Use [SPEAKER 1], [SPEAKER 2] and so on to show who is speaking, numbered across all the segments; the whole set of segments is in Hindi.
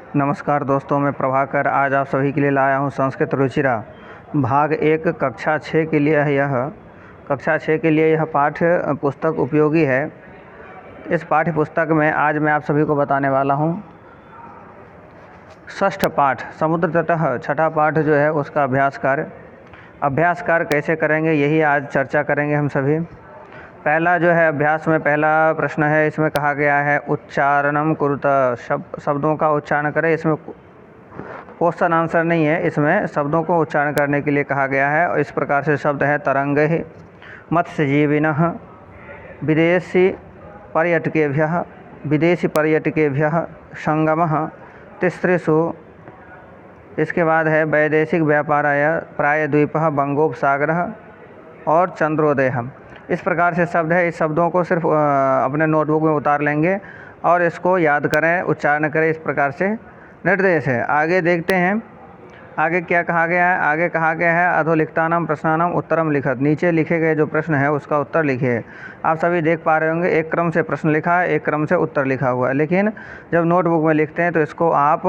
[SPEAKER 1] नमस्कार दोस्तों, मैं प्रभाकर आज आप सभी के लिए लाया हूँ संस्कृत रुचिरा भाग 1 कक्षा 6 के लिए। कक्षा 6 के लिए यह पाठ पुस्तक उपयोगी है। इस पाठ्य पुस्तक में आज मैं आप सभी को बताने वाला हूँ षष्ठ पाठ समुद्र तटः, छठा पाठ जो है उसका अभ्यास कार्य कैसे करेंगे यही आज चर्चा करेंगे हम सभी। पहला जो है अभ्यास में पहला प्रश्न है, इसमें कहा गया है उच्चारणम कुरुत, शब्दों का उच्चारण करें। इसमें क्वेश्चन आंसर नहीं है, इसमें शब्दों को उच्चारण करने के लिए कहा गया है। और इस प्रकार से शब्द है तरंगैः, मत्स्यजीविनः, विदेशी पर्यटकेभ्यः संगमः तिसृषु। इसके बाद है वैदेशिक व्यापाराय प्रायद्वीपः बंगोपसागरः और चंद्रोदयः। इस प्रकार से शब्द है। इस शब्दों को सिर्फ अपने नोटबुक में उतार लेंगे और इसको याद करें, उच्चारण करें। इस प्रकार से निर्देश है। आगे देखते हैं आगे क्या कहा गया है। आगे कहा गया है अधोलिखितानां प्रश्नानां उत्तरम लिखत, नीचे लिखे गए जो प्रश्न है उसका उत्तर लिखिए। आप सभी देख पा रहे होंगे एक क्रम से प्रश्न लिखा है, एक क्रम से उत्तर लिखा हुआ है। लेकिन जब नोटबुक में लिखते हैं तो इसको आप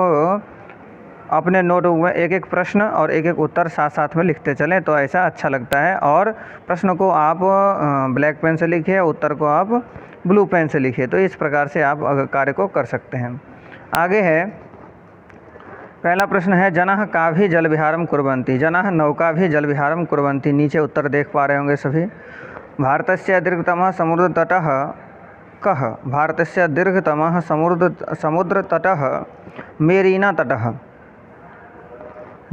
[SPEAKER 1] अपने नोटबुक में एक एक प्रश्न और एक एक उत्तर साथ साथ में लिखते चलें, तो ऐसा अच्छा लगता है। और प्रश्न को आप ब्लैक पेन से लिखिए, उत्तर को आप ब्लू पेन से लिखिए। तो इस प्रकार से आप कार्य को कर सकते हैं। आगे है पहला प्रश्न है जनाः काभिः जलविहारं कुर्वन्ति, जनाः नौकाभिः जलविहारं कुर्वन्ति। नीचे उत्तर देख पा रहे होंगे सभी। भारतस्य दीर्घतमः समुद्रतटः कः, भारतस्य दीर्घतमः समुद्रतटः मेरीना तटः।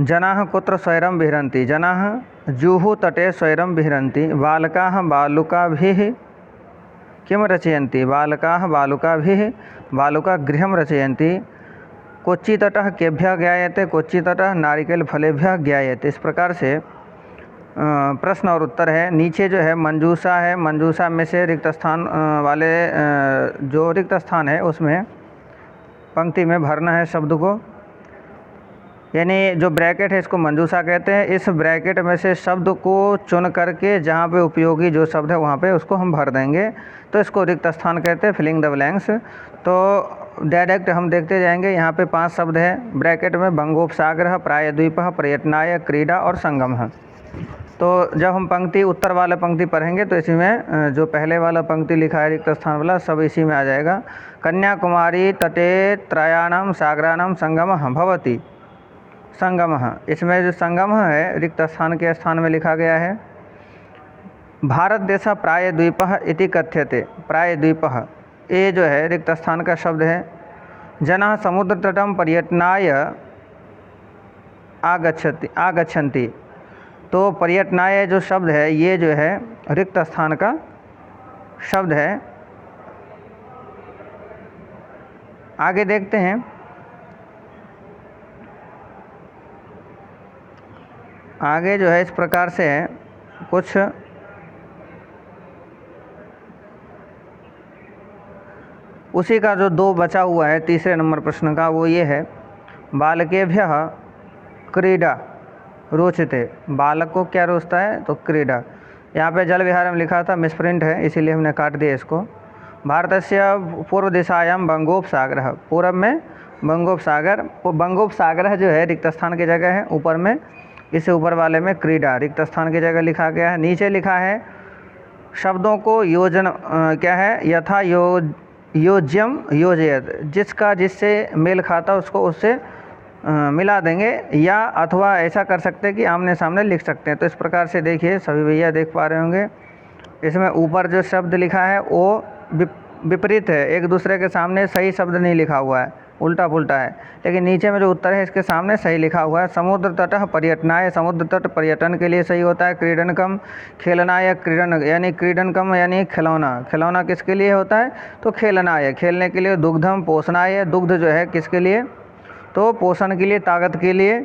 [SPEAKER 1] जनाः कुत्र स्वैरं विहरन्ति, जनाः जुहू तटे स्वैरं विहरन्ति। बालकाः बालुकाभिः किं रचयन्ति, बालकाः बालुकाभिः बालुकागृहं रचयन्ति। कोच्चितटः केभ्यः ज्ञायते, कोच्चितटः नारिकेलफलेभ्यः ज्ञायते। इस प्रकार से प्रश्न और उत्तर है। नीचे जो है मंजूषा है, मंजूषा में से रिक्त स्थान वाले जो रिक्त स्थान है उसमें पंक्ति में भरना है शब्द को, यानी जो ब्रैकेट है इसको मंजूषा कहते हैं। इस ब्रैकेट में से शब्द को चुन करके जहाँ पे उपयोगी जो शब्द है वहाँ पे उसको हम भर देंगे, तो इसको रिक्त स्थान कहते हैं, फिलिंग द ब्लैंक्स। तो डायरेक्ट हम देखते जाएंगे। यहाँ पे 5 शब्द हैं ब्रैकेट में, बंगोपसागरः, प्रायद्वीपः, पर्यटनाय, क्रीडा और संगमः। तो जब हम पंक्ति उत्तर वाला पंक्ति पढ़ेंगे तो इसी में जो पहले वाला पंक्ति लिखा है रिक्त स्थान वाला सब इसी में आ जाएगा। कन्याकुमारी तटे त्रयाणां सागराणां संगमः भवति, संगमः। इसमें जो संगम है रिक्त स्थान के स्थान में लिखा गया है। भारत देश प्रायद्वीपः इति कथ्यते, प्रायद्वीपः ये जो है रिक्त स्थान का शब्द है। जनाः समुद्र तटं पर्यटनाय आगच्छन्ति, तो पर्यटनाय जो शब्द है ये जो है रिक्त स्थान का शब्द है। आगे देखते हैं। आगे जो है इस प्रकार से है कुछ उसी का जो 2 बचा हुआ है तीसरे नंबर प्रश्न का, वो ये है बालकेभ्यः क्रीडा रोचते। बालक को क्या रोचता है, तो क्रीडा। यहाँ पे जल विहार में लिखा था, मिसप्रिंट है इसीलिए हमने काट दिया इसको। भारतस्य पूर्व दिशायां बंगोपसागरः, पूर्व में बंगोपसागर। बंगोपसागर जो है रिक्त स्थान की जगह है, ऊपर में इससे ऊपर वाले में क्रीडा रिक्त स्थान की जगह लिखा गया है। नीचे लिखा है शब्दों को योजन क्या है, यथा योज्यम योजयत, जिसका जिससे मेल खाता उसको उससे मिला देंगे, या अथवा ऐसा कर सकते हैं कि आमने सामने लिख सकते हैं। तो इस प्रकार से देखिए सभी भैया देख पा रहे होंगे। इसमें ऊपर जो शब्द लिखा है वो विपरीत है, एक दूसरे के सामने सही शब्द नहीं लिखा हुआ है, उल्टा पुल्टा है। लेकिन नीचे में जो उत्तर है इसके सामने सही लिखा हुआ है। समुद्र तटः पर्यटनाय, समुद्र तट पर्यटन के लिए सही होता है। क्रीडनकम खेलनाय, क्रीडन यानी क्रीडनकम यानी खिलौना, खिलौना किसके लिए होता है, तो खेलनाय खेलने के लिए। दुग्धम पोषणाय, दुग्ध जो है किसके लिए, तो पोषण के लिए, ताकत के लिए।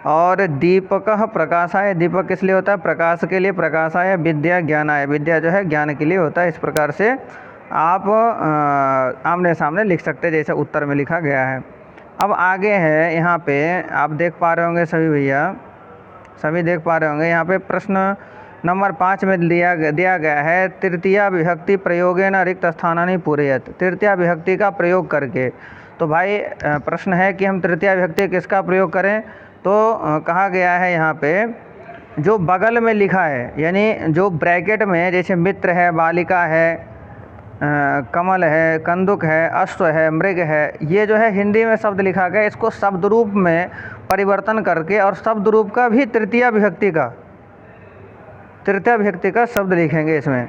[SPEAKER 1] और दीपकः प्रकाशाय, दीपक किस लिए होता है, प्रकाश के लिए। प्रकाशाय विद्या ज्ञानाय, विद्या जो है ज्ञान के लिए होता है। इस प्रकार से आप आमने सामने लिख सकते हैं जैसे उत्तर में लिखा गया है। अब आगे है यहाँ पे आप देख पा रहे होंगे सभी भैया, सभी देख पा रहे होंगे यहाँ पे प्रश्न नंबर 5 में दिया गया है तृतीया विभक्ति प्रयोगेन रिक्त स्थानानि पूरयत। तृतीया विभक्ति का प्रयोग करके, तो भाई प्रश्न है कि हम तृतीया विभक्ति किसका प्रयोग करें, तो कहा गया है यहाँ पे जो बगल में लिखा है, यानी जो ब्रैकेट में, जैसे मित्र है, बालिका है, कमल है, कंदुक है, अश्व है, मृग है, ये जो है हिंदी में शब्द लिखा गया, इसको शब्द रूप में परिवर्तन करके और शब्द रूप का भी तृतीया विभक्ति का शब्द लिखेंगे इसमें,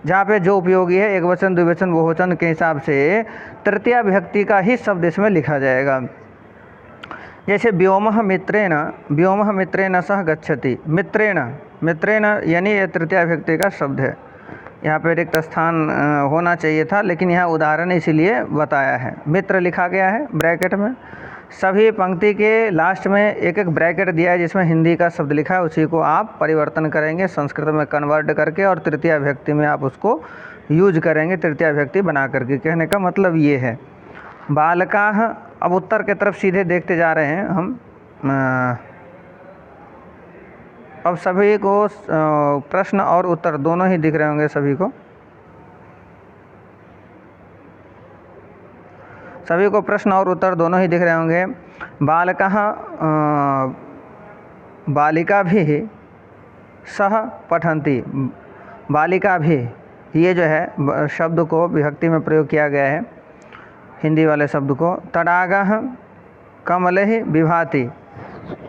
[SPEAKER 1] जहाँ पे जो उपयोगी है एक वचन, द्विवचन, बहुवचन के हिसाब से तृतीया विभक्ति का ही शब्द इसमें लिखा जाएगा। जैसे व्योमः मित्रेण सह गच्छति। मित्रेण यानी ये तृतीया विभक्ति का शब्द है। यहाँ पे रिक्त स्थान होना चाहिए था, लेकिन यहाँ उदाहरण इसीलिए बताया है। मित्र लिखा गया है ब्रैकेट में, सभी पंक्ति के लास्ट में एक एक ब्रैकेट दिया है जिसमें हिंदी का शब्द लिखा है, उसी को आप परिवर्तन करेंगे संस्कृत में कन्वर्ट करके और तृतीया विभक्ति में आप उसको यूज करेंगे, तृतीया विभक्ति बना करके। कहने का मतलब ये है। बालकाः, अब उत्तर की तरफ सीधे देखते जा रहे हैं हम। अब सभी को प्रश्न और उत्तर दोनों ही दिख रहे होंगे सभी को। सभी को प्रश्न और उत्तर दोनों ही दिख रहे होंगे। बालकः बालिका भी सह पठन्ति। बालिका भी, ये जो है शब्द को विभक्ति में प्रयोग किया गया है, हिंदी वाले शब्द को। तडागः कमलैः विभाति।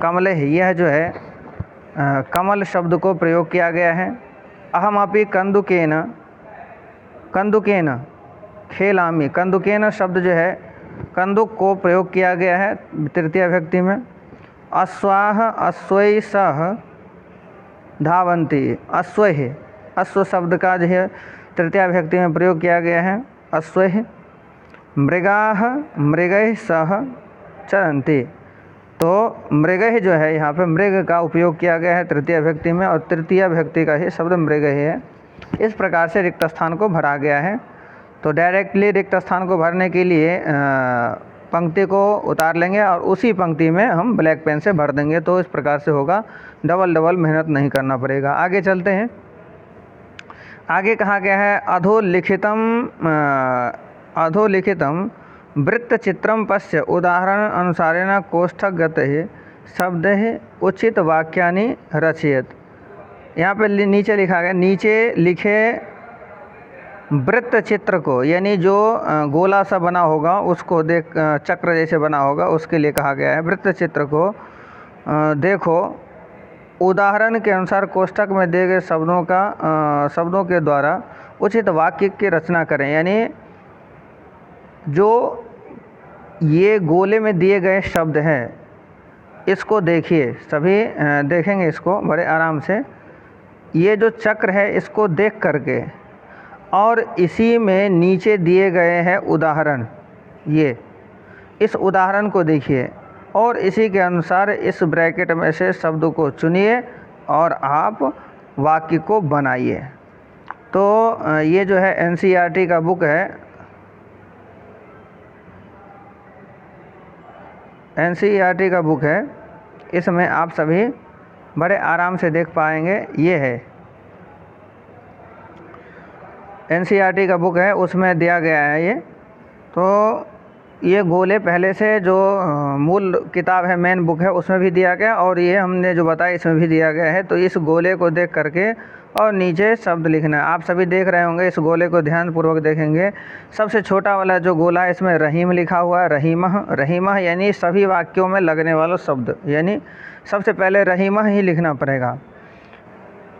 [SPEAKER 1] कमलैः, यह जो है कमल शब्द को प्रयोग किया गया है। अहमपि कंदुकेन खेलामि। कंदुकेन शब्द जो है कंदुक को प्रयोग किया गया है तृतीया विभक्ति में। अश्वाः अश्वैः सह धावन्ति। अश्व शब्द का जो है तृतीया विभक्ति में प्रयोग किया गया है, अश्वैः। मृगाः मृगैः सह चरन्ति। तो मृगैः जो है यहाँ पे मृग का उपयोग किया गया है तृतीया विभक्ति में, और तृतीया विभक्ति का ही शब्द मृगैः है। इस प्रकार से रिक्त स्थान को भरा गया है। तो डायरेक्टली रिक्त स्थान को भरने के लिए पंक्ति को उतार लेंगे और उसी पंक्ति में हम ब्लैक पेन से भर देंगे, तो इस प्रकार से होगा, डबल मेहनत नहीं करना पड़ेगा। आगे चलते हैं। आगे कहा गया है अधोलिखितम वृत्तचित्रम पश्य उदाहरण अनुसारेण कोष्ठकगतैः शब्दैः उचित वाक्यानि रचयेत्। यहाँ पे नीचे लिखा गया, नीचे लिखे वृत्त चित्र को, यानी जो गोला सा बना होगा उसको देख, चक्र जैसे बना होगा उसके लिए कहा गया है। वृत्त चित्र को देखो, उदाहरण के अनुसार कोष्ठक में दिए गए शब्दों के द्वारा उचित वाक्य की रचना करें। यानी जो ये गोले में दिए गए शब्द हैं इसको देखिए, सभी देखेंगे इसको बड़े आराम से। ये जो चक्र है इसको देख करके और इसी में नीचे दिए गए हैं उदाहरण, ये इस उदाहरण को देखिए और इसी के अनुसार इस ब्रैकेट में से शब्द को चुनिए और आप वाक्य को बनाइए। तो ये जो है एनसीईआरटी का बुक है, एनसीईआरटी का बुक है, इसमें आप सभी बड़े आराम से देख पाएंगे। ये है एनसीईआरटी का बुक है, उसमें दिया गया है ये। तो ये गोले पहले से जो मूल किताब है, मेन बुक है, उसमें भी दिया गया और ये हमने जो बताया इसमें भी दिया गया है। तो इस गोले को देख करके और नीचे शब्द लिखना है। आप सभी देख रहे होंगे, इस गोले को ध्यानपूर्वक देखेंगे। सबसे छोटा वाला जो गोला है इसमें रहीम लिखा हुआ है, रहीमः यानी सभी वाक्यों में लगने वाला शब्द, यानी सबसे पहले रहीमः ही लिखना पड़ेगा।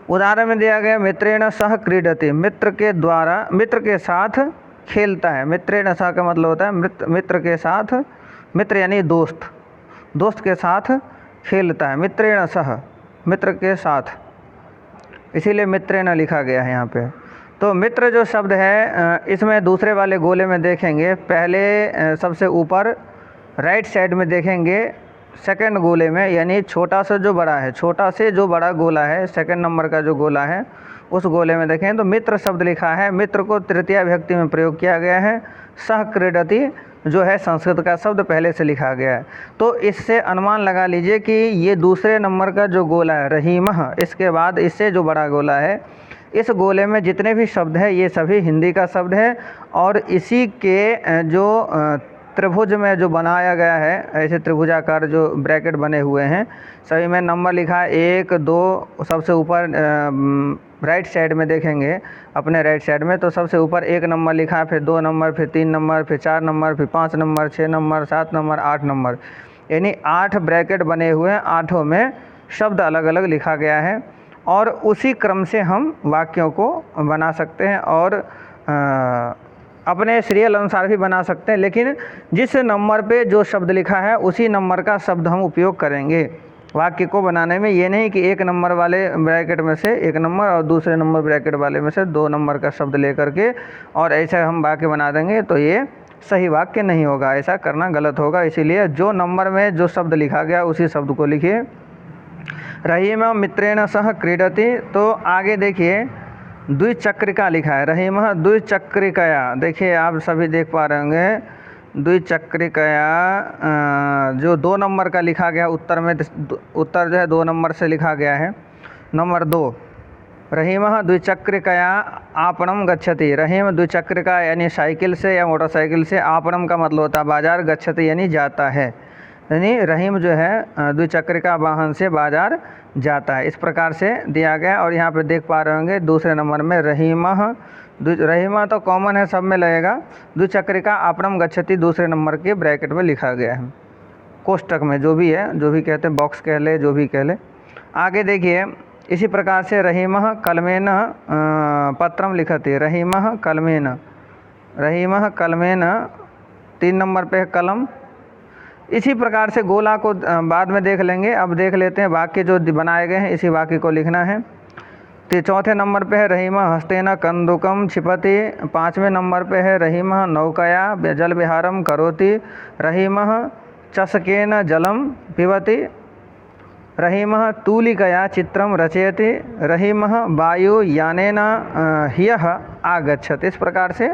[SPEAKER 1] उदाहरण में दिया गया मित्रेण सह क्रीडति, मित्र के साथ खेलता है। मित्रेण सह का मतलब होता है मित्र के साथ, मित्र यानी दोस्त के साथ खेलता है। मित्रेण सह, मित्र के साथ, इसीलिए मित्रेण लिखा गया है यहाँ पे। तो मित्र जो शब्द है इसमें दूसरे वाले गोले में देखेंगे, पहले सबसे ऊपर राइट साइड में देखेंगे सेकंड गोले में, यानी छोटा से जो बड़ा है, छोटा से जो बड़ा गोला है, सेकंड नंबर का जो गोला है उस गोले में देखें तो मित्र शब्द लिखा है। मित्र को तृतीया विभक्ति में प्रयोग किया गया है। सह क्रीडति जो है संस्कृत का शब्द पहले से लिखा गया है। तो इससे अनुमान लगा लीजिए कि ये दूसरे नंबर का जो गोला है रहीमः, इसके बाद इससे जो बड़ा गोला है, इस गोले में जितने भी शब्द हैं ये सभी हिंदी का शब्द है। और इसी के जो त्रिभुज में जो बनाया गया है, ऐसे त्रिभुजाकार जो ब्रैकेट बने हुए हैं, सभी में नंबर लिखा है 1 2, सबसे ऊपर राइट साइड में देखेंगे अपने राइट साइड में, तो सबसे ऊपर 1 नंबर लिखा है, फिर 2 नंबर, फिर 3 नंबर, फिर 4 नंबर, फिर 5 नंबर, 6 नंबर, 7 नंबर, 8 नंबर, यानी 8 ब्रैकेट बने हुए हैं। 8 में शब्द अलग अलग लिखा गया है और उसी क्रम से हम वाक्यों को बना सकते हैं और अपने सीरियल अनुसार भी बना सकते हैं, लेकिन जिस नंबर पे जो शब्द लिखा है उसी नंबर का शब्द हम उपयोग करेंगे वाक्य को बनाने में। ये नहीं कि 1 नंबर वाले ब्रैकेट में से 1 नंबर और दूसरे नंबर ब्रैकेट वाले में से 2 नंबर का शब्द लेकर के और ऐसे हम वाक्य बना देंगे, तो ये सही वाक्य नहीं होगा, ऐसा करना गलत होगा। इसीलिए जो नंबर में जो शब्द लिखा गया उसी शब्द को लिखिए। रहीम मित्रेण सह क्रीडति, तो आगे देखिए द्विचक्रिका लिखा है, रहीमः द्विचक्रिकया। देखिए आप सभी देख पा रहे होंगे द्विचक्रिकया, जो 2 नंबर का लिखा गया उत्तर में, उत्तर जो है 2 नंबर से लिखा गया है। नंबर 2, रहीमः द्विचक्रिकया आपणम गच्छति। रहीम द्विचक्रिका यानी साइकिल से या मोटरसाइकिल से, आपणम का मतलब होता है बाजार, गच्छति यानी जाता है, यानी रहीम जो है द्विचक्रिका वाहन से बाजार जाता है। इस प्रकार से दिया गया। और यहाँ पे देख पा रहे होंगे दूसरे नंबर में रहीमः, रहीमः तो कॉमन है, सब में लगेगा। द्विचक्रिका आपणम गच्छति दूसरे नंबर के ब्रैकेट में लिखा गया है, कोष्टक में, जो भी है, जो भी कहते हैं, बॉक्स कह ले, जो भी कह ले। आगे देखिए इसी प्रकार से रहीमः कलमेन पत्रम लिखति। रहीमः कलमेन, रहीमः कलमेन 3 नंबर पे कलम। इसी प्रकार से गोला को बाद में देख लेंगे, अब देख लेते हैं वाक्य जो बनाए गए हैं, इसी वाक्य को लिखना है। तो 4थे नंबर पे है रहीमः हस्तेन कंदुकम क्षिपति। 5वें नंबर पे है रहीमः नौकया जल विहारम करोति। रहीमः चषकेन जलम पिबति। रहीमः तूलिकया चित्रम रचयति। रहीमः वायुयानेन ह्यः आगच्छति। इस प्रकार से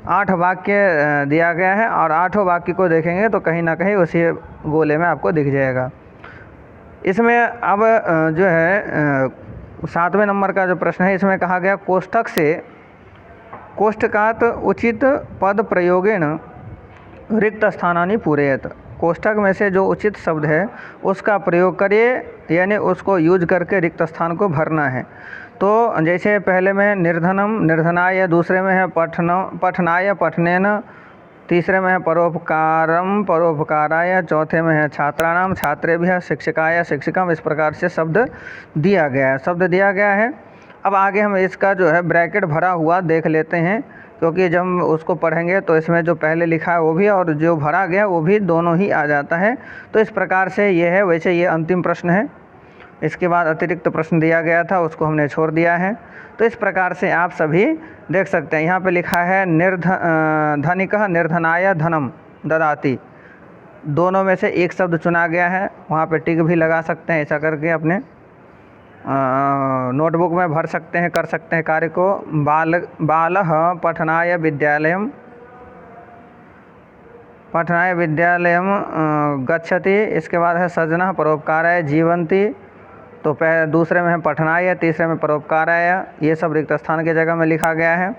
[SPEAKER 1] 8 वाक्य दिया गया है और 8 वाक्य को देखेंगे तो कहीं ना कहीं उसी गोले में आपको दिख जाएगा। इसमें अब जो है 7वें नंबर का जो प्रश्न है, इसमें कहा गया कोष्ठक से कोष्ठकात् उचित पद प्रयोगेण रिक्त स्थानानि पूरयेत। कोष्ठक में से जो उचित शब्द है उसका प्रयोग करिए, यानी उसको यूज करके रिक्त स्थान को भरना है। तो जैसे पहले में निर्धनम निर्धनाय, दूसरे में है पठनाय पठनेन, तीसरे में है परोपकारम परोपकाराय, चौथे में है छात्राणाम छात्रेभ्यः, शिक्षकाय शिक्षकम। इस प्रकार से शब्द दिया गया है, शब्द दिया गया है। अब आगे हम इसका जो है ब्रैकेट भरा हुआ देख लेते हैं, क्योंकि जब हम उसको पढ़ेंगे तो इसमें जो पहले लिखा है वो भी और जो भरा गया वो भी दोनों ही आ जाता है। तो इस प्रकार से ये है। वैसे ये अंतिम प्रश्न है, इसके बाद अतिरिक्त प्रश्न दिया गया था उसको हमने छोड़ दिया है। तो इस प्रकार से आप सभी देख सकते हैं। यहाँ पे लिखा है धनिकः निर्धनाय धनम ददाति। दोनों में से एक शब्द चुना गया है, वहाँ पे टिक भी लगा सकते हैं। ऐसा करके अपने नोटबुक में भर सकते हैं, कर सकते हैं कार्य को। बालः पठनाय विद्यालयम, पठनाय विद्यालयम गच्छति। इसके बाद है सजनः परोपकाराय जीवन्ति। तो दूसरे में है पठनाय, तीसरे में परोपकाराय। ये सब रिक्त स्थान की जगह में लिखा गया है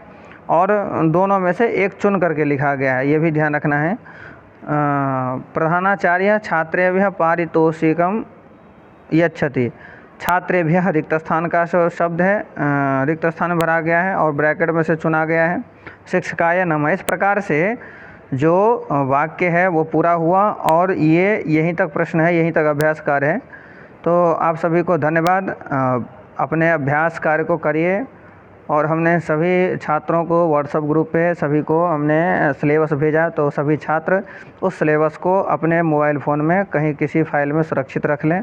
[SPEAKER 1] और दोनों में से एक चुन करके लिखा गया है, ये भी ध्यान रखना है। प्रधानाचार्य छात्रेभ्यः पारितोषिकम यच्छति। छात्रेभ्यः रिक्त स्थान का शब्द है, रिक्त स्थान भरा गया है और ब्रैकेट में से चुना गया है। शिक्षकाय नमः। इस प्रकार से जो वाक्य है वो पूरा हुआ और ये यहीं तक प्रश्न है, यहीं तक अभ्यास कार्य है। तो आप सभी को धन्यवाद। अपने अभ्यास कार्य को करिए। और हमने सभी छात्रों को व्हाट्सएप ग्रुप पे सभी को हमने सिलेबस भेजा, तो सभी छात्र उस सिलेबस को अपने मोबाइल फ़ोन में कहीं किसी फाइल में सुरक्षित रख लें।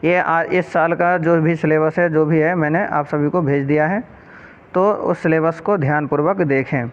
[SPEAKER 1] ये इस साल का जो भी सिलेबस है, जो भी है, मैंने आप सभी को भेज दिया है, तो उस सिलेबस को ध्यानपूर्वक देखें।